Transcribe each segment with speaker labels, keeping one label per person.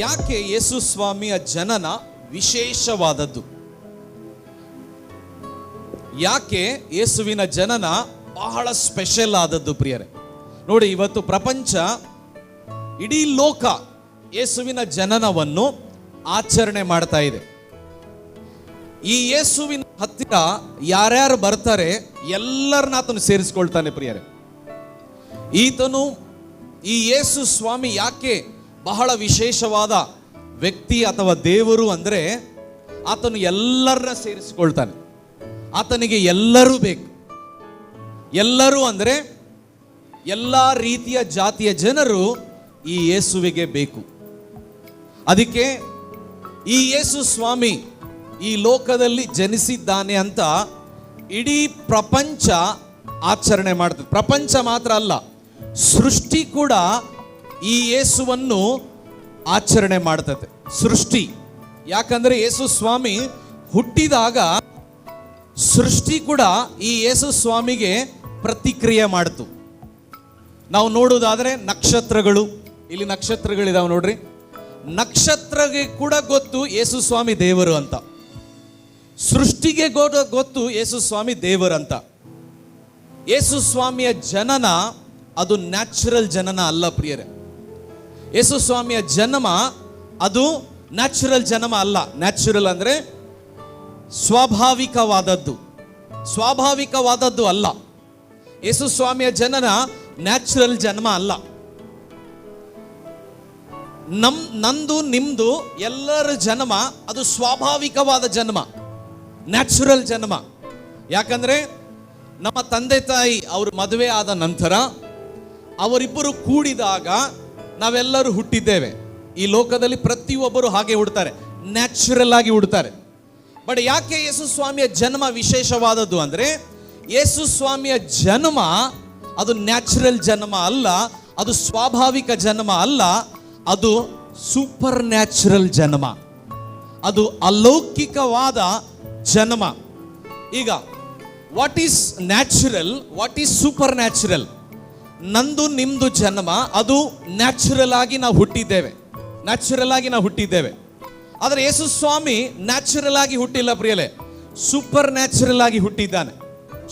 Speaker 1: ಯಾಕೆ ಯೇಸು ಸ್ವಾಮಿಯ ಜನನ ವಿಶೇಷವಾದದ್ದು? ಯಾಕೆ ಯೇಸುವಿನ ಜನನ ಬಹಳ ಸ್ಪೆಷಲ್ ಆದದ್ದು ಪ್ರಿಯರೇ? ನೋಡಿ, ಇವತ್ತು ಪ್ರಪಂಚ, ಇಡೀ ಲೋಕ ಯೇಸುವಿನ ಜನನವನ್ನು ಆಚರಣೆ ಮಾಡ್ತಾ ಇದೆ. ಈ ಯೇಸುವಿನ ಹತ್ತಿರ ಯಾರ್ಯಾರು ಬರ್ತಾರೆ ಎಲ್ಲರನ್ನ ಆತನು ಸೇರಿಸ್ಕೊಳ್ತಾನೆ ಪ್ರಿಯರೇ. ಈ ಯೇಸು ಸ್ವಾಮಿ ಯಾಕೆ ಬಹಳ ವಿಶೇಷವಾದ ವ್ಯಕ್ತಿ ಅಥವಾ ದೇವರು ಅಂದರೆ, ಆತನು ಎಲ್ಲರನ್ನ ಸೇರಿಸಿಕೊಳ್ತಾನೆ. ಆತನಿಗೆ ಎಲ್ಲರೂ ಬೇಕು. ಎಲ್ಲರೂ ಅಂದರೆ ಎಲ್ಲ ರೀತಿಯ ಜಾತಿಯ ಜನರು ಈ ಯೇಸುವಿಗೆ ಬೇಕು. ಅದಕ್ಕೆ ಈ ಯೇಸು ಸ್ವಾಮಿ ಈ ಲೋಕದಲ್ಲಿ ಜನಿಸಿದ್ದಾನೆ ಅಂತ ಇಡೀ ಪ್ರಪಂಚ ಆಚರಣೆ ಮಾಡ್ತದೆ. ಪ್ರಪಂಚ ಮಾತ್ರ ಅಲ್ಲ, ಸೃಷ್ಟಿ ಕೂಡ ಈ ಯೇಸುವನ್ನು ಆಚರಣೆ ಮಾಡ್ತದೆ. ಸೃಷ್ಟಿ, ಯಾಕಂದ್ರೆ ಯೇಸು ಸ್ವಾಮಿ ಹುಟ್ಟಿದಾಗ ಸೃಷ್ಟಿ ಕೂಡ ಈ ಯೇಸು ಸ್ವಾಮಿಗೆ ಪ್ರತಿಕ್ರಿಯೆ ಮಾಡ್ತು. ನಾವು ನೋಡುವುದಾದ್ರೆ ನಕ್ಷತ್ರಗಳು, ಇಲ್ಲಿ ನಕ್ಷತ್ರಗಳಿದಾವೆ ನೋಡ್ರಿ, ನಕ್ಷತ್ರಗೆ ಕೂಡ ಗೊತ್ತು ಯೇಸು ಸ್ವಾಮಿ ದೇವರು ಅಂತ. ಸೃಷ್ಟಿಗೆ ಗೊತ್ತು ಯೇಸು ಸ್ವಾಮಿ ದೇವರು ಅಂತ. ಯೇಸು ಸ್ವಾಮಿಯ ಜನನ ಅದು ನ್ಯಾಚುರಲ್ ಜನನ ಅಲ್ಲ ಪ್ರಿಯರೇ. ಯೇಸು ಸ್ವಾಮಿಯ ಜನ್ಮ ಅದು ನ್ಯಾಚುರಲ್ ಜನ್ಮ ಅಲ್ಲ. ನ್ಯಾಚುರಲ್ ಅಂದ್ರೆ ಸ್ವಾಭಾವಿಕವಾದದ್ದು ಅಲ್ಲ. ಯೇಸು ಸ್ವಾಮಿಯ ಜನನ ನ್ಯಾಚುರಲ್ ಜನ್ಮ ಅಲ್ಲ. ನಂದು ನಿಮ್ದು ಎಲ್ಲರ ಜನ್ಮ ಅದು ಸ್ವಾಭಾವಿಕವಾದ ಜನ್ಮ, ನ್ಯಾಚುರಲ್ ಜನ್ಮ. ಯಾಕಂದ್ರೆ ನಮ್ಮ ತಂದೆ ತಾಯಿ ಅವರು ಮದುವೆ ಆದ ನಂತರ ಅವರಿಬ್ಬರು ಕೂಡಿದಾಗ ನಾವೆಲ್ಲರೂ ಹುಟ್ಟಿದ್ದೇವೆ. ಈ ಲೋಕದಲ್ಲಿ ಪ್ರತಿಯೊಬ್ಬರು ಹಾಗೆ ಹುಡ್ತಾರೆ, ನ್ಯಾಚುರಲ್ ಆಗಿ ಹುಡ್ತಾರೆ. ಬಟ್ ಯಾಕೆ ಯೇಸು ಸ್ವಾಮಿಯ ಜನ್ಮ ವಿಶೇಷವಾದದ್ದು ಅಂದ್ರೆ, ಯೇಸು ಸ್ವಾಮಿಯ ಜನ್ಮ ಅದು ನ್ಯಾಚುರಲ್ ಜನ್ಮ ಅಲ್ಲ, ಅದು ಸ್ವಾಭಾವಿಕ ಜನ್ಮ ಅಲ್ಲ, ಅದು ಸೂಪರ್ ನ್ಯಾಚುರಲ್ ಜನ್ಮ, ಅದು ಅಲೌಕಿಕವಾದ ಜನ್ಮ. ಈಗ what is natural, what is super natural? ನಂದು ನಿಮ್ದು ಜನ್ಮ ಅದು ನ್ಯಾಚುರಲ್ ಆಗಿ ನಾವು ಹುಟ್ಟಿದ್ದೇವೆ. ಆದರೆ ಯೇಸು ಸ್ವಾಮಿ ನ್ಯಾಚುರಲ್ ಆಗಿ ಹುಟ್ಟಿಲ್ಲ ಪ್ರಿಯಲೇ, ಸೂಪರ್ ನ್ಯಾಚುರಲ್ ಆಗಿ ಹುಟ್ಟಿದ್ದಾನೆ.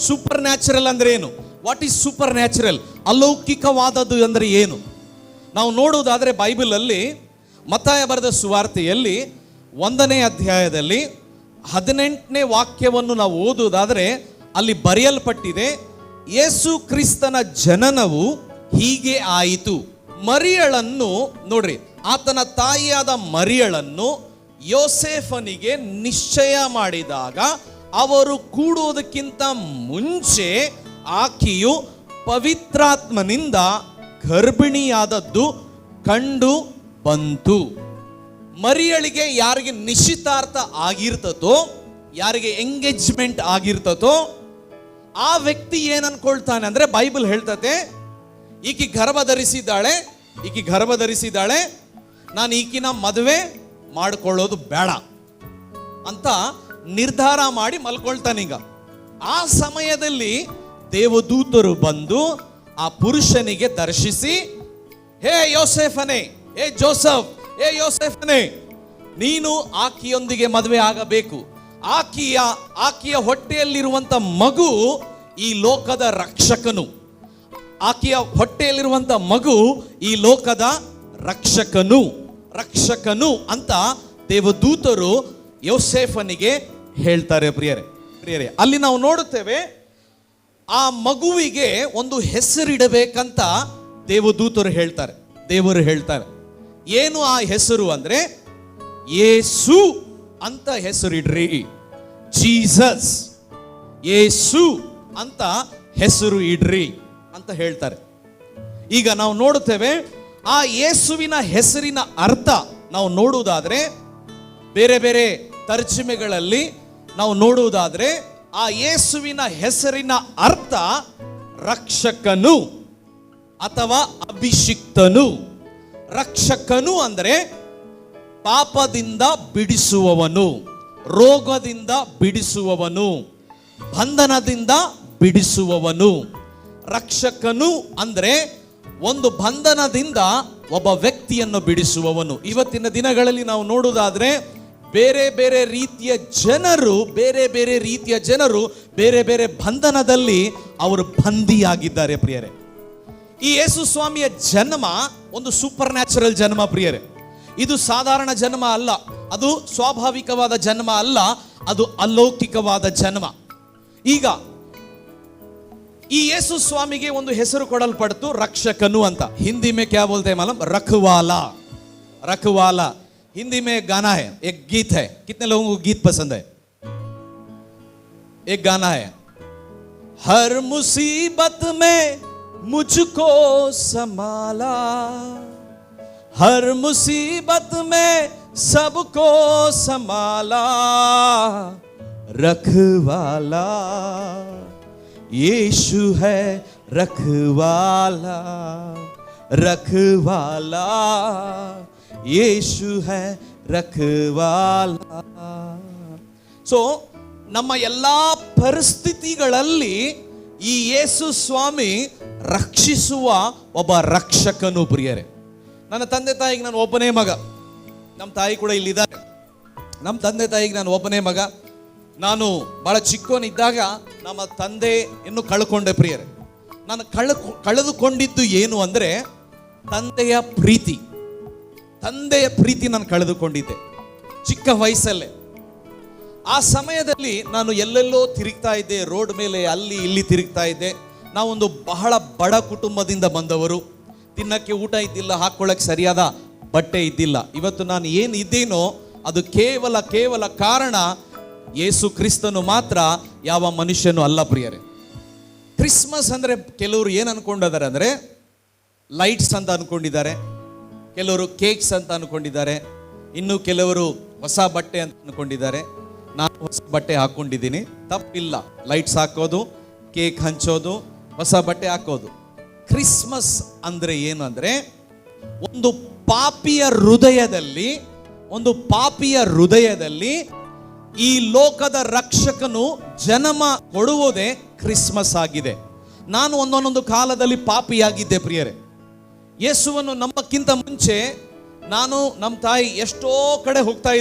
Speaker 1: ಸೂಪರ್ ನ್ಯಾಚುರಲ್ ಅಂದ್ರೆ ಏನು? What is supernatural? ಅಲೌಕಿಕವಾದದ್ದು ಅಂದ್ರೆ ಏನು? ನಾವು ನೋಡುವುದಾದ್ರೆ ಬೈಬಲ್ ಅಲ್ಲಿ ಮತ್ತಾಯ ಬರೆದ ಸುವಾರ್ತೆಯಲ್ಲಿ 1ನೇ ಅಧ್ಯಾಯದಲ್ಲಿ 18ನೇ ವಾಕ್ಯವನ್ನು ನಾವು ಓದುವುದಾದ್ರೆ ಅಲ್ಲಿ ಬರೆಯಲ್ಪಟ್ಟಿದೆ, ಯೇಸು ಕ್ರಿಸ್ತನ ಜನನವು ಹೀಗೆ ಆಯಿತು. ಮರಿಯಳನ್ನು ನೋಡ್ರಿ, ಆತನ ತಾಯಿಯಾದ ಮರಿಯಳನ್ನು ಯೋಸೇಫನಿಗೆ ನಿಶ್ಚಯ ಮಾಡಿದಾಗ ಅವರು ಕೂಡುವುದಕ್ಕಿಂತ ಮುಂಚೆ ಆಕೆಯು ಪವಿತ್ರಾತ್ಮನಿಂದ ಗರ್ಭಿಣಿಯಾದದ್ದು ಕಂಡು ಬಂತು. ಮರಿಯಳಿಗೆ ಯಾರಿಗೆ ನಿಶ್ಚಿತಾರ್ಥ ಆಗಿರ್ತತೋ, ಯಾರಿಗೆ ಎಂಗೇಜ್ಮೆಂಟ್ ಆಗಿರ್ತತೋ ಆ ವ್ಯಕ್ತಿ ಏನ್ ಅನ್ಕೊಳ್ತಾನೆ ಅಂದ್ರೆ, ಬೈಬಲ್ ಹೇಳ್ತತೆ ಈಕಿ ಗರ್ಭ ಧರಿಸಿದಾಳೆ, ನಾನು ಈಕಿನ ಮದುವೆ ಮಾಡಿಕೊಳ್ಳೋದು ಬೇಡ ಅಂತ ನಿರ್ಧಾರ ಮಾಡಿ ಮಲ್ಕೊಳ್ತಾನೀಗ. ಆ ಸಮಯದಲ್ಲಿ ದೇವದೂತರು ಬಂದು ಆ ಪುರುಷನಿಗೆ ದರ್ಶಿಸಿ, ಹೇ ಯೋಸೇಫನೇ, ಹೇ ಜೋಸಫ್, ಹೇ ಯೋಸೇಫನೇ, ನೀನು ಆಕೆಯೊಂದಿಗೆ ಮದುವೆ ಆಗಬೇಕು. ಆಕೆಯ ಹೊಟ್ಟೆಯಲ್ಲಿರುವಂತ ಮಗು ಈ ಲೋಕದ ರಕ್ಷಕನು. ಆಕೆಯ ಹೊಟ್ಟೆಯಲ್ಲಿರುವಂತ ಮಗು ಈ ಲೋಕದ ರಕ್ಷಕನು ಅಂತ ದೇವದೂತರು ಯೋಸೇಫನಿಗೆ ಹೇಳ್ತಾರೆ ಪ್ರಿಯರೇ. ಅಲ್ಲಿ ನಾವು ನೋಡುತ್ತೇವೆ, ಆ ಮಗುವಿಗೆ ಒಂದು ಹೆಸರಿಡಬೇಕಂತ ದೇವರು ಹೇಳ್ತಾರೆ. ಏನು ಆ ಹೆಸರು ಅಂದ್ರೆ, ಯೇಸು ಅಂತ ಹೆಸರಿಡ್ರಿ. ಜೀಸಸ್, ಯೇಸು ಅಂತ ಹೆಸರು ಇಡ್ರಿ ಅಂತ ಹೇಳ್ತಾರೆ. ಈಗ ನಾವು ನೋಡುತ್ತೇವೆ, ಆ ಯೇಸುವಿನ ಹೆಸರಿನ ಅರ್ಥ ನಾವು ನೋಡುವುದಾದ್ರೆ, ಬೇರೆ ಬೇರೆ ತರ್ಜುಮೆಗಳಲ್ಲಿ ನಾವು ನೋಡುವುದಾದ್ರೆ, ಆ ಯೇಸುವಿನ ಹೆಸರಿನ ಅರ್ಥ ರಕ್ಷಕನು ಅಥವಾ ಅಭಿಷಿಕ್ತನು. ರಕ್ಷಕನು ಅಂದರೆ ಪಾಪದಿಂದ ಬಿಡಿಸುವವನು, ರೋಗದಿಂದ ಬಿಡಿಸುವವನು, ಬಂಧನದಿಂದ ಬಿಡಿಸುವವನು, ರಕ್ಷಕನು ಅಂದ್ರೆ ಒಂದು ಬಂಧನದಿಂದ ಒಬ್ಬ ವ್ಯಕ್ತಿಯನ್ನು ಬಿಡಿಸುವವನು. ಇವತ್ತಿನ ದಿನಗಳಲ್ಲಿ ನಾವು ನೋಡುವುದಾದ್ರೆ ಬೇರೆ ಬೇರೆ ರೀತಿಯ ಜನರು ಬೇರೆ ಬೇರೆ ಬಂಧನದಲ್ಲಿ ಅವರು ಬಂದಿಯಾಗಿದ್ದಾರೆ ಪ್ರಿಯರೇ. ಈ ಯೇಸು ಸ್ವಾಮಿಯ ಜನ್ಮ ಒಂದು ಸೂಪರ್ ನ್ಯಾಚುರಲ್ ಜನ್ಮ ಪ್ರಿಯರೇ. ಇದು ಸಾಧಾರಣ ಜನ್ಮ ಅಲ್ಲ, ಅದು ಸ್ವಾಭಾವಿಕವಾದ ಜನ್ಮ ಅಲ್ಲ, ಅದು ಅಲೌಕಿಕವಾದ ಜನ್ಮ. ಈಗ ಈ ಯೇಸು ಸ್ವಾಮಿಗೆ ಒಂದು ಹೆಸರು ಕೊಡಲ್ಪಡ್ತು, ರಕ್ಷಕನು ಅಂತ. ಹಿಂದಿ ಮೇ ಕ್ಯಾ ಬೋಲ್ತೆ ಮಾಲೂಮ್? ರಖವಾಲಾ. रखवाला. हिंदी में एक गाना है, एक गीत है. कितने लोगों को गीत पसंद है? एक गाना है, हर मुसीबत में मुझको संभाला, हर मुसीबत में सबको संभाला, रखवाला यीशु है, रखवाला रखवाला यीशु है, रखवाला. ಸೊ ನಮ್ಮ ಎಲ್ಲಾ ಪರಿಸ್ಥಿತಿಗಳಲ್ಲಿ ಈ ಯೇಸು ಸ್ವಾಮಿ ರಕ್ಷಿಸುವ ಒಬ್ಬ ರಕ್ಷಕನು ಪ್ರಿಯರೇ. ನನ್ನ ತಂದೆ ತಾಯಿಗೆ ನಾನು ಒಬ್ಬನೇ ಮಗ, ನಮ್ಮ ತಾಯಿ ಕೂಡ ಇಲ್ಲಿದ್ದಾರೆ. ನಮ್ಮ ತಂದೆ ತಾಯಿಗೆ ನಾನು ಒಬ್ಬನೇ ಮಗ. ನಾನು ಬಹಳ ಚಿಕ್ಕವನಿದ್ದಾಗ ನಮ್ಮ ತಂದೆಯನ್ನು ಕಳ್ಕೊಂಡೆ ಪ್ರಿಯರೇ. ನಾನು ಕಳೆದುಕೊಂಡಿದ್ದು ಏನು ಅಂದರೆ ತಂದೆಯ ಪ್ರೀತಿ ನಾನು ಕಳೆದುಕೊಂಡಿದ್ದೆ ಚಿಕ್ಕ ವಯಸ್ಸಲ್ಲೇ. ಆ ಸಮಯದಲ್ಲಿ ನಾನು ಎಲ್ಲೆಲ್ಲೋ ತಿರುಗ್ತಾ ಇದ್ದೆ, ರೋಡ್ ಮೇಲೆ ಅಲ್ಲಿ ಇಲ್ಲಿ ತಿರುಗ್ತಾ ಇದ್ದೆ. ನಾವೊಂದು ಬಹಳ ಬಡ ಕುಟುಂಬದಿಂದ ಬಂದವರು. ತಿನ್ನಕ್ಕೆ ಊಟ ಇದ್ದಿಲ್ಲ, ಹಾಕೊಳ್ಳಕ್ಕೆ ಸರಿಯಾದ ಬಟ್ಟೆ ಇದ್ದಿಲ್ಲ. ಇವತ್ತು ನಾನು ಏನು ಇದ್ದೇನೋ ಅದು ಕೇವಲ ಕಾರಣ ಯೇಸು ಕ್ರಿಸ್ತನು ಮಾತ್ರ, ಯಾವ ಮನುಷ್ಯನು ಅಲ್ಲ ಪ್ರಿಯರೇ. ಕ್ರಿಸ್ಮಸ್ ಅಂದರೆ ಕೆಲವರು ಏನು ಅನ್ಕೊಂಡಿದ್ದಾರೆ ಅಂದರೆ ಲೈಟ್ಸ್ ಅಂತ ಅನ್ಕೊಂಡಿದ್ದಾರೆ, ಕೆಲವರು ಕೇಕ್ಸ್ ಅಂತ ಅನ್ಕೊಂಡಿದ್ದಾರೆ, ಇನ್ನು ಕೆಲವರು ಹೊಸ ಬಟ್ಟೆ ಅಂತ ಅನ್ಕೊಂಡಿದ್ದಾರೆ. ನಾನು ಹೊಸ ಬಟ್ಟೆ ಹಾಕೊಂಡಿದ್ದೀನಿ, ತಪ್ಪಿಲ್ಲ. ಲೈಟ್ಸ್ ಹಾಕೋದು, ಕೇಕ್ ಹಂಚೋದು, ಹೊಸ ಬಟ್ಟೆ ಹಾಕೋದು. ಕ್ರಿಸ್ಮಸ್ ಅಂದರೆ ಏನು ಅಂದರೆ ಒಂದು ಪಾಪಿಯ ಹೃದಯದಲ್ಲಿ ಈ ಲೋಕದ ರಕ್ಷಕನು ಜನ್ಮ ಕೊಡುವುದೇ ಕ್ರಿಸ್ಮಸ್ ಆಗಿದೆ. ನಾನು ಒಂದೊಂದು ಕಾಲದಲ್ಲಿ ಪಾಪಿಯಾಗಿದ್ದೆ ಪ್ರಿಯರೇ. ಯೇಸುವನ್ನು ನಂಬಕ್ಕಿಂತ ಮುಂಚೆ ನಾನು ನಮ್ಮ ತಾಯಿ ಎಷ್ಟೋ ಕಡೆ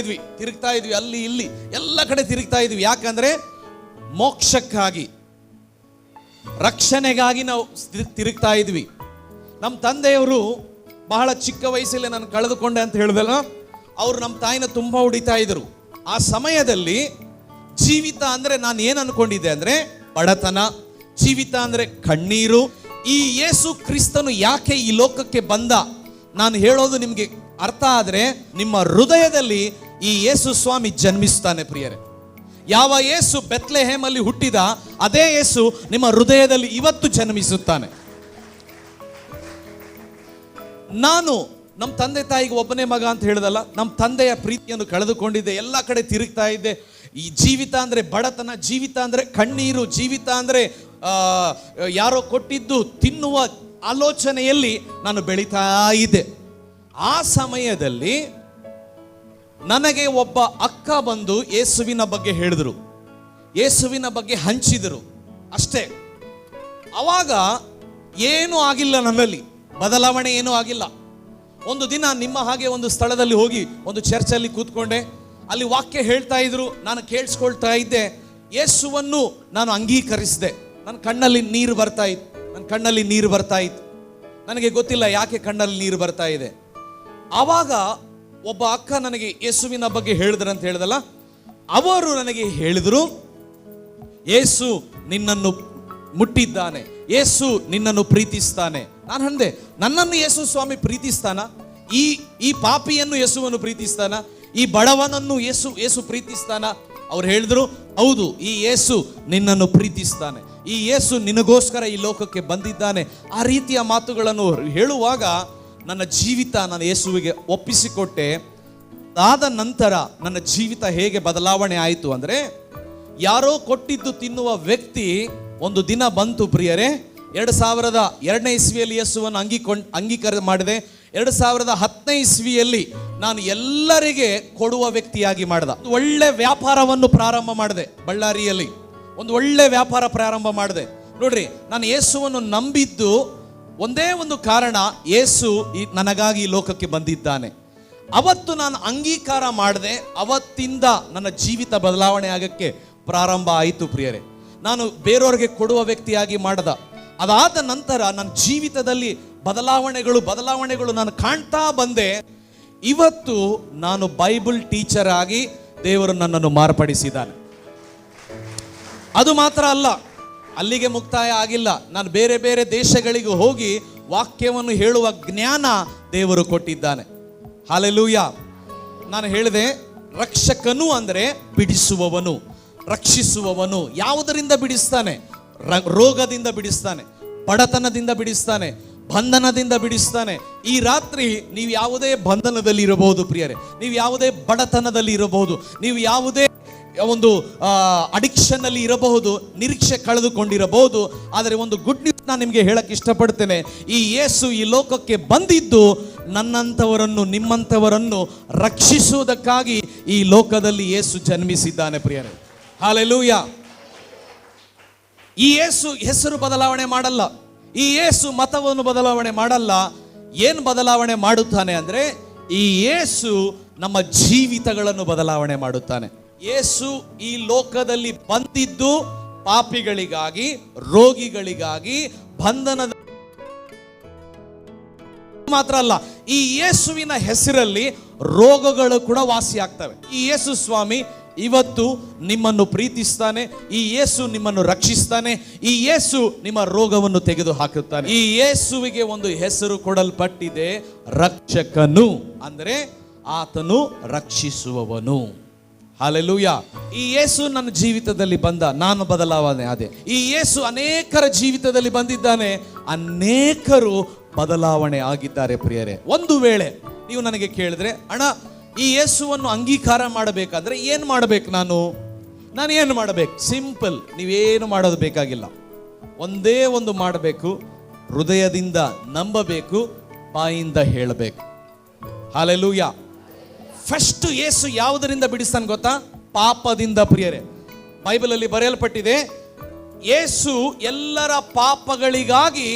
Speaker 1: ತಿರುಗ್ತಾ ಇದ್ವಿ, ಅಲ್ಲಿ ಇಲ್ಲಿ ಎಲ್ಲ ಕಡೆ ತಿರುಗ್ತಾ ಇದ್ವಿ. ಯಾಕಂದ್ರೆ ಮೋಕ್ಷಕ್ಕಾಗಿ, ರಕ್ಷಣೆಗಾಗಿ ನಾವು ತಿರುಗ್ತಾ ಇದ್ವಿ. ನಮ್ಮ ತಂದೆಯವರು ಬಹಳ ಚಿಕ್ಕ ವಯಸ್ಸಲ್ಲೇ ನಾನು ಕಳೆದುಕೊಂಡೆ ಅಂತ ಹೇಳಿದಲ್ಲ, ಅವರು ನಮ್ಮ ತಾಯಿನ ತುಂಬ ಹೊಡಿತಾ ಇದ್ರು. ಆ ಸಮಯದಲ್ಲಿ ಜೀವಿತ ಅಂದ್ರೆ ನಾನು ಏನು ಅನ್ಕೊಂಡಿದ್ದೆ ಅಂದ್ರೆ ಬಡತನ, ಜೀವಿತ ಅಂದ್ರೆ ಕಣ್ಣೀರು. ಈ ಯೇಸು ಕ್ರಿಸ್ತನು ಯಾಕೆ ಈ ಲೋಕಕ್ಕೆ ಬಂದ ನಾನು ಹೇಳೋದು ನಿಮಗೆ ಅರ್ಥ ಆದ್ರೆ ನಿಮ್ಮ ಹೃದಯದಲ್ಲಿ ಈ ಯೇಸು ಸ್ವಾಮಿ ಜನ್ಮಿಸ್ತಾನೆ ಪ್ರಿಯರೇ. ಯಾವ ಯೇಸು ಬೆತ್ಲೆಹೇಮಲ್ಲಿ ಹುಟ್ಟಿದ ಅದೇ ಯೇಸು ನಿಮ್ಮ ಹೃದಯದಲ್ಲಿ ಇವತ್ತು ಜನ್ಮಿಸುತ್ತಾನೆ. ನಾನು ನಮ್ಮ ತಂದೆ ತಾಯಿಗೆ ಒಬ್ಬನೇ ಮಗ ಅಂತ ಹೇಳಿದಲ್ಲ, ನಮ್ಮ ತಂದೆಯ ಪ್ರೀತಿಯನ್ನು ಕಳೆದುಕೊಂಡಿದ್ದೆ, ಎಲ್ಲ ಕಡೆ ತಿರುಗ್ತಾ ಇದ್ದೆ. ಈ ಜೀವಿತ ಅಂದರೆ ಬಡತನ, ಜೀವಿತ ಅಂದರೆ ಕಣ್ಣೀರು, ಜೀವಿತ ಅಂದರೆ ಯಾರೋ ಕೊಟ್ಟಿದ್ದು ತಿನ್ನುವ ಆಲೋಚನೆಯಲ್ಲಿ ನಾನು ಬೆಳೀತಾ ಇದ್ದೆ. ಆ ಸಮಯದಲ್ಲಿ ನನಗೆ ಒಬ್ಬ ಅಕ್ಕ ಬಂದು ಯೇಸುವಿನ ಬಗ್ಗೆ ಹೇಳಿದ್ರು, ಯೇಸುವಿನ ಬಗ್ಗೆ ಹಂಚಿದರು ಅಷ್ಟೇ. ಅವಾಗ ಏನೂ ಆಗಿಲ್ಲ, ನನ್ನಲ್ಲಿ ಬದಲಾವಣೆ ಏನೂ ಆಗಿಲ್ಲ. ಒಂದು ದಿನ ನಿಮ್ಮ ಹಾಗೆ ಒಂದು ಸ್ಥಳದಲ್ಲಿ ಹೋಗಿ ಒಂದು ಚರ್ಚಲ್ಲಿ ಕೂತ್ಕೊಂಡೆ. ಅಲ್ಲಿ ವಾಕ್ಯ ಹೇಳ್ತಾ ಇದ್ರು, ನಾನು ಕೇಳಿಸ್ಕೊಳ್ತಾ ಇದ್ದೆ. ಯೇಸುವನ್ನು ನಾನು ಅಂಗೀಕರಿಸಿದೆ. ನನ್ನ ಕಣ್ಣಲ್ಲಿ ನೀರು ಬರ್ತಾ ಇತ್ತು. ನನಗೆ ಗೊತ್ತಿಲ್ಲ ಯಾಕೆ ಕಣ್ಣಲ್ಲಿ ನೀರು ಬರ್ತಾ ಇದೆ. ಆವಾಗ ಒಬ್ಬ ಅಕ್ಕ ನನಗೆ ಯೇಸುವಿನ ಬಗ್ಗೆ ಹೇಳಿದ್ರಂತ ಹೇಳಿದಲ್ಲ, ಅವರು ನನಗೆ ಹೇಳಿದ್ರು, ಯೇಸು ನಿನ್ನನ್ನು ಮುಟ್ಟಿದ್ದಾನೆ, ಯೇಸು ನಿನ್ನನ್ನು ಪ್ರೀತಿಸ್ತಾನೆ. ನಾನು ಅಂದೆ, ನನ್ನನ್ನು ಯೇಸು ಸ್ವಾಮಿ ಪ್ರೀತಿಸ್ತಾನ? ಈ ಪಾಪಿಯನ್ನು ಯೇಸುವನ್ನು ಪ್ರೀತಿಸ್ತಾನ? ಈ ಬಡವನನ್ನು ಯೇಸು ಪ್ರೀತಿಸ್ತಾನ? ಅವ್ರು ಹೇಳಿದ್ರು, ಹೌದು, ಈ ಯೇಸು ನಿನ್ನನ್ನು ಪ್ರೀತಿಸ್ತಾನೆ, ಈ ಯೇಸು ನಿನಗೋಸ್ಕರ ಈ ಲೋಕಕ್ಕೆ ಬಂದಿದ್ದಾನೆ. ಆ ರೀತಿಯ ಮಾತುಗಳನ್ನು ಹೇಳುವಾಗ ನನ್ನ ಜೀವಿತ ನಾನು ಯೇಸುವಿಗೆ ಒಪ್ಪಿಸಿಕೊಟ್ಟೆ. ಅದಾದ ನಂತರ ನನ್ನ ಜೀವಿತ ಹೇಗೆ ಬದಲಾವಣೆ ಆಯಿತು ಅಂದರೆ, ಯಾರೋ ಕೊಟ್ಟಿದ್ದು ತಿನ್ನುವ ವ್ಯಕ್ತಿ ಒಂದು ದಿನ ಬಂತು ಪ್ರಿಯರೇ. 2002ನೇ ಇಸ್ವಿಯಲ್ಲಿ ಯೇಸುವನ್ನು ಅಂಗೀಕಾರ ಮಾಡಿದೆ. 2010ನೇ ಇಸ್ವಿಯಲ್ಲಿ ನಾನು ಎಲ್ಲರಿಗೆ ಕೊಡುವ ವ್ಯಕ್ತಿಯಾಗಿ ಮಾಡಿದ. ಒಳ್ಳೆ ವ್ಯಾಪಾರವನ್ನು ಪ್ರಾರಂಭ ಮಾಡಿದೆ. ಬಳ್ಳಾರಿಯಲ್ಲಿ ಒಂದು ಒಳ್ಳೆ ವ್ಯಾಪಾರ ಪ್ರಾರಂಭ ಮಾಡಿದೆ. ನೋಡ್ರಿ, ನಾನು ಯೇಸುವನ್ನು ನಂಬಿದ್ದು ಒಂದೇ ಒಂದು ಕಾರಣ, ಯೇಸು ನನಗಾಗಿ ಈ ಲೋಕಕ್ಕೆ ಬಂದಿದ್ದಾನೆ. ಅವತ್ತು ನಾನು ಅಂಗೀಕಾರ ಮಾಡಿದೆ, ಅವತ್ತಿಂದ ನನ್ನ ಜೀವಿತ ಬದಲಾವಣೆ ಆಗಕ್ಕೆ ಪ್ರಾರಂಭ ಆಯಿತು ಪ್ರಿಯರೇ. ನಾನು ಬೇರೆಯವ್ರಿಗೆ ಕೊಡುವ ವ್ಯಕ್ತಿಯಾಗಿ ಮಾಡದ, ಅದಾದ ನಂತರ ನನ್ನ ಜೀವಿತದಲ್ಲಿ ಬದಲಾವಣೆಗಳು ನಾನು ಕಾಣ್ತಾ ಬಂದೆ. ಇವತ್ತು ನಾನು ಬೈಬಲ್ ಟೀಚರ್ ಆಗಿ ದೇವರು ನನ್ನನ್ನು ಮಾರ್ಪಡಿಸಿದ್ದಾನೆ. ಅದು ಮಾತ್ರ ಅಲ್ಲ, ಅಲ್ಲಿಗೆ ಮುಕ್ತಾಯ ಆಗಿಲ್ಲ. ನಾನು ಬೇರೆ ಬೇರೆ ದೇಶಗಳಿಗೆ ಹೋಗಿ ವಾಕ್ಯವನ್ನು ಹೇಳುವ ಜ್ಞಾನ ದೇವರು ಕೊಟ್ಟಿದ್ದಾನೆ. ಹಲ್ಲೆಲೂಯ. ನಾನು ಹೇಳಿದೆ, ರಕ್ಷಕನು ಅಂದರೆ ಬಿಡಿಸುವವನು, ರಕ್ಷಿಸುವವನು. ಯಾವುದರಿಂದ ಬಿಡಿಸ್ತಾನೆ? ರೋಗದಿಂದ ಬಿಡಿಸ್ತಾನೆ, ಬಡತನದಿಂದ ಬಿಡಿಸ್ತಾನೆ, ಬಂಧನದಿಂದ ಬಿಡಿಸ್ತಾನೆ. ಈ ರಾತ್ರಿ ನೀವು ಯಾವುದೇ ಬಂಧನದಲ್ಲಿ ಇರಬಹುದು ಪ್ರಿಯರೇ, ನೀವು ಯಾವುದೇ ಬಡತನದಲ್ಲಿ ಇರಬಹುದು, ನೀವು ಯಾವುದೇ ಒಂದು ಅಡಿಕ್ಷನ್ ಅಲ್ಲಿ ಇರಬಹುದು, ನಿರೀಕ್ಷೆ ಕಳೆದುಕೊಂಡಿರಬಹುದು. ಆದರೆ ಒಂದು ಗುಡ್ ನ್ಯೂಸ್ ನಾನು ನಿಮಗೆ ಹೇಳಕ್ಕೆ ಇಷ್ಟಪಡ್ತೇನೆ. ಈ ಯೇಸು ಈ ಲೋಕಕ್ಕೆ ಬಂದಿದ್ದು ನನ್ನಂಥವರನ್ನು, ನಿಮ್ಮಂಥವರನ್ನು ರಕ್ಷಿಸುವುದಕ್ಕಾಗಿ ಈ ಲೋಕದಲ್ಲಿ ಯೇಸು ಜನ್ಮಿಸಿದ್ದಾನೆ ಪ್ರಿಯರೇ. ಹಲ್ಲೆಲೂಯಾ. ಈ ಯೇಸು ಹೆಸರು ಬದಲಾವಣೆ ಮಾಡಲ್ಲ, ಈ ಯೇಸು ಮತವನ್ನು ಬದಲಾವಣೆ ಮಾಡಲ್ಲ. ಏನು ಬದಲಾವಣೆ ಮಾಡುತ್ತಾನೆ ಅಂದ್ರೆ, ಈ ಯೇಸು ನಮ್ಮ ಜೀವಿತಗಳನ್ನು ಬದಲಾವಣೆ ಮಾಡುತ್ತಾನೆ. ಯೇಸು ಈ ಲೋಕದಲ್ಲಿ ಬಂದಿದ್ದು ಪಾಪಿಗಳಿಗಾಗಿ, ರೋಗಿಗಳಿಗಾಗಿ, ಬಂಧನದ ಮಾತ್ರ ಅಲ್ಲ, ಈ ಯೇಸುವಿನ ಹೆಸರಲ್ಲಿ ರೋಗಗಳು ಕೂಡ ವಾಸಿ ಆಗ್ತವೆ. ಈ ಯೇಸು ಸ್ವಾಮಿ ಇವತ್ತು ನಿಮ್ಮನ್ನು ಪ್ರೀತಿಸ್ತಾನೆ, ಈ ಯೇಸು ನಿಮ್ಮನ್ನು ರಕ್ಷಿಸ್ತಾನೆ, ಈ ಯೇಸು ನಿಮ್ಮ ರೋಗವನ್ನು ತೆಗೆದು ಹಾಕುತ್ತಾನೆ. ಈ ಯೇಸುವಿಗೆ ಒಂದು ಹೆಸರು ಕೊಡಲ್ಪಟ್ಟಿದೆ, ರಕ್ಷಕನು. ಅಂದರೆ ಆತನು ರಕ್ಷಿಸುವವನು. ಹಲ್ಲೆಲೂಯಾ. ಈ ಯೇಸು ನನ್ನ ಜೀವಿತದಲ್ಲಿ ಬಂದ, ನಾನು ಬದಲಾವಣೆ ಆದೆ. ಈ ಯೇಸು ಅನೇಕರ ಜೀವಿತದಲ್ಲಿ ಬಂದಿದ್ದಾನೆ, ಅನೇಕರು ಬದಲಾವಣೆ ಆಗಿದ್ದಾರೆ ಪ್ರಿಯರೇ. ಒಂದು ವೇಳೆ ನೀವು ನನಗೆ ಕೇಳಿದ್ರೆ, ಅಣ್ಣ ಈ ಯೇಸುವನ್ನು ಅಂಗೀಕಾರ ಮಾಡಬೇಕಾದ್ರೆ ಏನು ಮಾಡಬೇಕು? ನಾನು ಏನು ಮಾಡಬೇಕು? ಸಿಂಪಲ್, ನೀವೇನು ಮಾಡೋದು ಬೇಕಾಗಿಲ್ಲ. ಒಂದೇ ಒಂದು ಮಾಡಬೇಕು, ಹೃದಯದಿಂದ ನಂಬಬೇಕು, ಬಾಯಿಂದ ಹೇಳಬೇಕು. ಹಲ್ಲೆಲೂಯಾ. ಫಸ್ಟ್ ಯೇಸು ಯಾವುದರಿಂದ ಬಿಡಿಸ್ತಾನೆ ಗೊತ್ತಾ? ಪಾಪದಿಂದ ಪ್ರಿಯರೇ. ಬೈಬಲಲ್ಲಿ ಬರೆಯಲ್ಪಟ್ಟಿದೆ, ಯೇಸು ಎಲ್ಲರ ಪಾಪಗಳಿಗಾಗಿ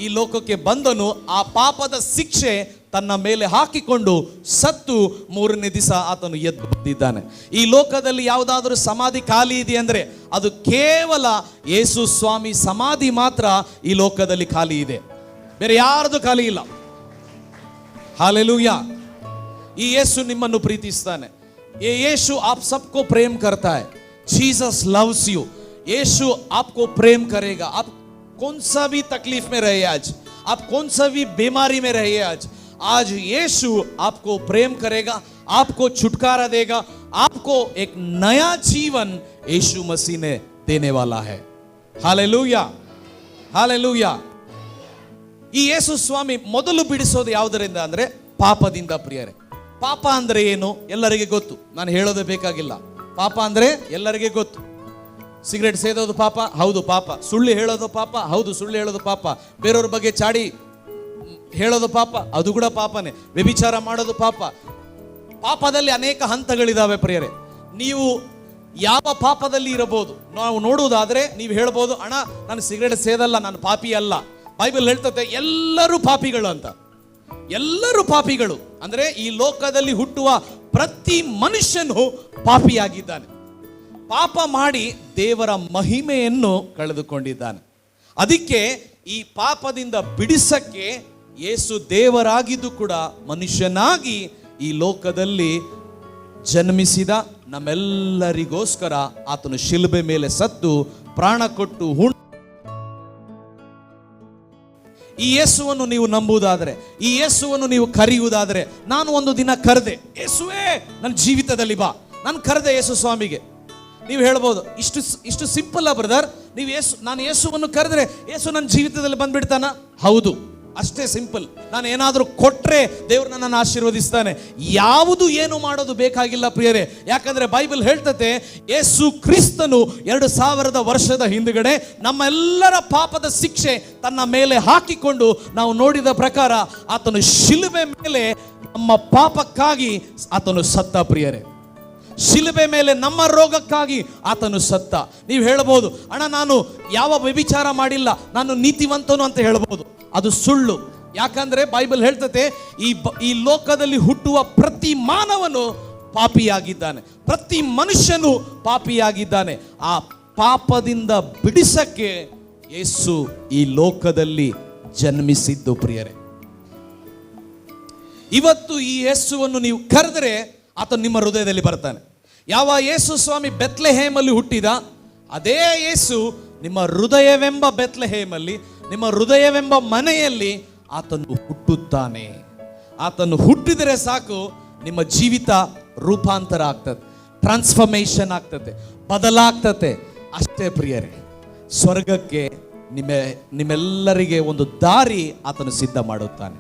Speaker 1: ಈ ಲೋಕಕ್ಕೆ ಬಂದನು, ಆ ಪಾಪದ ಶಿಕ್ಷೆ ತನ್ನ ಮೇಲೆ ಹಾಕಿಕೊಂಡು ಸತ್ತು 3ನೇ ದಿವಸ ಆತನು ಎದ್ದು ಬಂದಿದ್ದಾನೆ. ಈ ಲೋಕದಲ್ಲಿ ಯಾವುದಾದ್ರೂ ಸಮಾಧಿ ಖಾಲಿ ಇದೆ ಅಂದ್ರೆ ಅದು ಕೇವಲ ಯೇಸು ಸ್ವಾಮಿ ಸಮಾಧಿ ಮಾತ್ರ ಈ ಲೋಕದಲ್ಲಿ ಖಾಲಿ ಇದೆ, ಬೇರೆ ಯಾರದು ಖಾಲಿ ಇಲ್ಲ. ಹಾಲೆಲೂಯಾ. ಈ ಯೇಸು ನಿಮ್ಮನ್ನು ಪ್ರೀತಿಸ್ತಾನೆ. ये यीशु आप सबको प्रेम करता है. Jesus loves you. यीशु आपको प्रेम करेगा. आप कौन सा भी तकलीफ में रहे आज, आप कौन सा भी बीमारी में रहे आज यीशु आपको प्रेम करेगा, आपको छुटकारा देगा, आपको एक नया जीवन यीशु मसीह ने देने वाला है. Hallelujah, hallelujah. ಈ ಯೇಸು ಸ್ವಾಮಿ ಮೊದಲು ಬಿಡಿಸೋದು ಯಾವುದರಿಂದ ಅಂದ್ರೆ ಪಾಪದಿಂದ ಪ್ರಿಯರೇ. ಪಾಪ ಅಂದ್ರೆ ಏನು ಎಲ್ಲರಿಗೆ ಗೊತ್ತು, ನಾನು ಹೇಳೋದೇ ಬೇಕಾಗಿಲ್ಲ. ಪಾಪ ಅಂದ್ರೆ ಎಲ್ಲರಿಗೆ ಗೊತ್ತು. ಸಿಗರೇಟ್ ಸೇದೋದು ಪಾಪ, ಹೌದು ಪಾಪ. ಸುಳ್ಳು ಹೇಳೋದು ಪಾಪ, ಹೌದು ಸುಳ್ಳು ಹೇಳೋದು ಪಾಪ. ಬೇರೆಯವ್ರ ಬಗ್ಗೆ ಚಾಡಿ ಹೇಳೋದು ಪಾಪ, ಅದು ಕೂಡ ಪಾಪನೇ. ವ್ಯಭಿಚಾರ ಮಾಡೋದು ಪಾಪ. ಪಾಪದಲ್ಲಿ ಅನೇಕ ಹಂತಗಳಿದಾವೆ ಪ್ರಿಯರೇ. ನೀವು ಯಾವ ಪಾಪದಲ್ಲಿ ಇರಬಹುದು ನಾವು ನೋಡುವುದಾದ್ರೆ ನೀವು ಹೇಳ್ಬೋದು, ಅಣ್ಣ ನಾನು ಸಿಗರೇಟ್ ಸೇದಲ್ಲ, ನಾನು ಪಾಪಿ ಅಲ್ಲ. ಬೈಬಲ್ ಹೇಳ್ತದೆ ಎಲ್ಲರೂ ಪಾಪಿಗಳು ಅಂತ. ಎಲ್ಲರೂ ಪಾಪಿಗಳು ಅಂದ್ರೆ ಈ ಲೋಕದಲ್ಲಿ ಹುಟ್ಟುವ ಪ್ರತಿ ಮನುಷ್ಯನು ಪಾಪಿಯಾಗಿದ್ದಾನೆ. ಪಾಪ ಮಾಡಿ ದೇವರ ಮಹಿಮೆಯನ್ನು ಕಳೆದುಕೊಂಡಿದ್ದಾನೆ. ಅದಕ್ಕೆ ಈ ಪಾಪದಿಂದ ಬಿಡಿಸಕ್ಕೆ ಯೇಸು ದೇವರಾಗಿದ್ದು ಕೂಡ ಮನುಷ್ಯನಾಗಿ ಈ ಲೋಕದಲ್ಲಿ ಜನ್ಮಿಸಿದ. ನಮ್ಮೆಲ್ಲರಿಗೋಸ್ಕರ ಆತನು ಶಿಲುಬೆ ಮೇಲೆ ಸತ್ತು ಪ್ರಾಣ ಕೊಟ್ಟು ಈ ಯೇಸುವನ್ನು ನೀವು ನಂಬುವುದಾದರೆ, ಈ ಯೇಸುವನ್ನು ನೀವು ಕರೆಯುವುದಾದರೆ, ನಾನು ಒಂದು ದಿನ ಕರೆದೆ, ಯೇಸುವೇ ನನ್ನ ಜೀವಿತದಲ್ಲಿ ಬಾ, ನಾನು ಕರೆದೆ ಯೇಸು ಸ್ವಾಮಿಗೆ. ನೀವು ಹೇಳ್ಬೋದು, ಇಷ್ಟು ಸಿಂಪಲ್ ಬ್ರದರ್, ನಾನು ಯೇಸುವನ್ನು ಕರೆದ್ರೆ ಯೇಸು ನನ್ನ ಜೀವಿತದಲ್ಲಿ ಬಂದ್ಬಿಡ್ತಾನ? ಹೌದು, ಅಷ್ಟೇ ಸಿಂಪಲ್. ನಾನು ಏನಾದರೂ ಕೊಟ್ರೆ ದೇವರು ನನ್ನನ್ನು ಆಶೀರ್ವದಿಸ್ತಾನೆ. ಯಾವುದು ಏನು ಮಾಡೋದು ಬೇಕಾಗಿಲ್ಲ ಪ್ರಿಯರೇ. ಯಾಕಂದ್ರೆ ಬೈಬಲ್ ಹೇಳ್ತತೆ, ಯೇಸು ಕ್ರಿಸ್ತನು 2000 ವರ್ಷದ ಹಿಂದುಗಡೆ ನಮ್ಮೆಲ್ಲರ ಪಾಪದ ಶಿಕ್ಷೆ ತನ್ನ ಮೇಲೆ ಹಾಕಿಕೊಂಡು, ನಾವು ನೋಡಿದ ಪ್ರಕಾರ ಆತನು ಶಿಲುಬೆ ಮೇಲೆ ನಮ್ಮ ಪಾಪಕ್ಕಾಗಿ ಆತನು ಸತ್ತ ಪ್ರಿಯರೇ. ಶಿಲುಬೆ ಮೇಲೆ ನಮ್ಮ ರೋಗಕ್ಕಾಗಿ ಆತನು ಸತ್ತ. ನೀವು ಹೇಳ್ಬೋದು, ಅಣ್ಣ ನಾನು ಯಾವ ವ್ಯಭಿಚಾರ ಮಾಡಿಲ್ಲ, ನಾನು ನೀತಿವಂತನು ಅಂತ ಹೇಳ್ಬೋದು. ಅದು ಸುಳ್ಳು. ಯಾಕಂದ್ರೆ ಬೈಬಲ್ ಹೇಳ್ತತೆ, ಈ ಲೋಕದಲ್ಲಿ ಹುಟ್ಟುವ ಪ್ರತಿ ಮಾನವನು ಪಾಪಿಯಾಗಿದ್ದಾನೆ, ಪ್ರತಿ ಮನುಷ್ಯನು ಪಾಪಿಯಾಗಿದ್ದಾನೆ. ಆ ಪಾಪದಿಂದ ಬಿಡಿಸಕ್ಕೆ ಯೇಸು ಈ ಲೋಕದಲ್ಲಿ ಜನ್ಮಿಸಿದ್ದು ಪ್ರಿಯರೇ. ಇವತ್ತು ಈ ಯೇಸುವನ್ನು ನೀವು ಕರೆದರೆ ಆತ ನಿಮ್ಮ ಹೃದಯದಲ್ಲಿ ಬರ್ತಾನೆ. ಯಾವ ಯೇಸು ಸ್ವಾಮಿ ಬೆತ್ಲೆಹೇಮಲ್ಲಿ ಹುಟ್ಟಿದ, ಅದೇ ಯೇಸು ನಿಮ್ಮ ಹೃದಯವೆಂಬ ಬೆತ್ಲೆಹೇಮಲ್ಲಿ, ನಿಮ್ಮ ಹೃದಯವೆಂಬ ಮನೆಯಲ್ಲಿ ಆತನು ಹುಟ್ಟುತ್ತಾನೆ. ಆತನು ಹುಟ್ಟಿದರೆ ಸಾಕು, ನಿಮ್ಮ ಜೀವಿತ ರೂಪಾಂತರ ಆಗ್ತದೆ, ಟ್ರಾನ್ಸ್ಫಾರ್ಮೇಶನ್ ಆಗ್ತದೆ, ಬದಲಾಗ್ತದೆ. ಅಷ್ಟೇ ಪ್ರಿಯರೇ, ಸ್ವರ್ಗಕ್ಕೆ ನಿಮ್ಮೆಲ್ಲರಿಗೆ ಒಂದು ದಾರಿ ಆತನು ಸಿದ್ಧ ಮಾಡುತ್ತಾನೆ.